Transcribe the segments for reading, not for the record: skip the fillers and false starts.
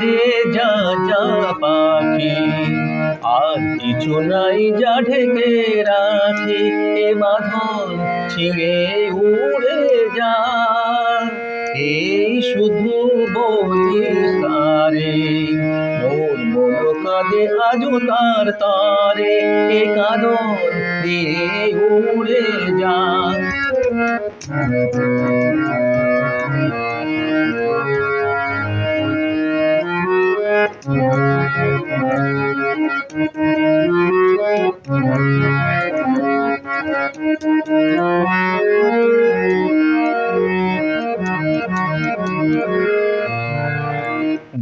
রে যা যা পাখি, আর কিছু নাই যা ঢেকে রাখি। এ বাঁধন ছিঁড়ে উড়ে যা, এই শুধু বলিস তারে। মোর মন কাঁদে আজও তার তরে, এ কাঁদন দিয়ে উড়ে যা।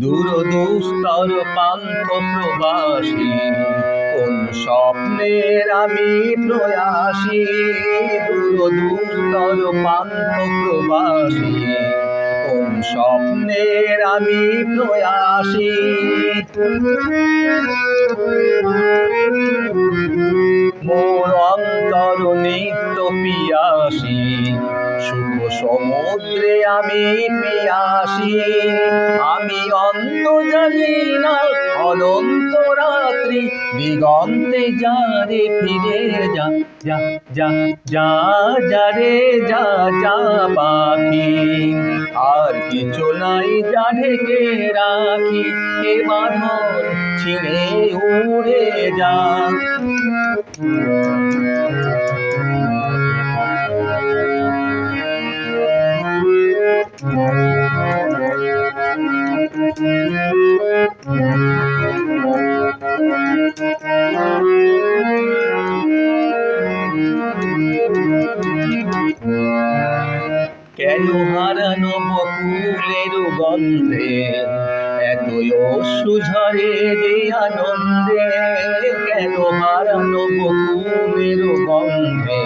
দূরদূস্তর পান্থ প্রবাসী, কোন স্বপ্নের আমি প্রয়াসী। দূরদূস্তর পান্থ প্রবাসী, কোন স্বপ্নের আমি প্রয়াসী। মোর অন্তর নিত্য পিয়াসী, সুখ সমুদ্রে আমি পিয়াসী। আমি অন্ত জানি না অনন্ত রাত্রি, দিগন্তে যারে ফিরে যা যা যা যা যা রে যা যা পাখি, আর কিছু নাই যা ঢেকে রাখি। এ বাঁধন ছিঁড়ে উড়ে যা। কেন হারানো বকুলের গন্ধে এতই অশ্রু ঝরে যে আনন্দে। কেন হারানো বকুলের গন্ধে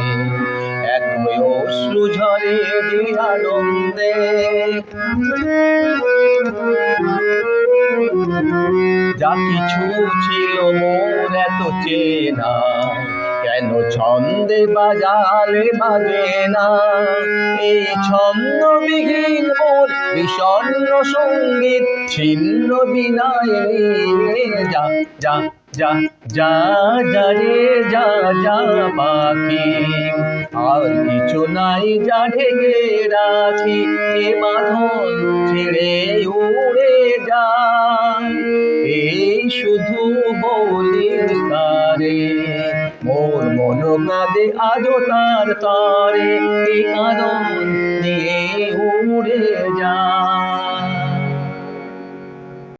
এতই অশ্রু ঝরে যে আনন্দে। যা কিছু ছিল মোর এত চেনা, কেন ছন্দে বাজালে বাজে না। এই ছন্দবিহীন মোর বিষণ্ণ সঙ্গীত, ছিন্ন বিনায় যা যা যা যা যা রে যা যা পাখি, আর কিছু নাই যা ঢেকে রাখি। এ বাঁধন ছেড়ে উড়ে যা, এই শুধু বলিস তারে। মোর মন কাঁদে আজও তার তরে, এ কাঁদন দিয়ে উড়ে যা।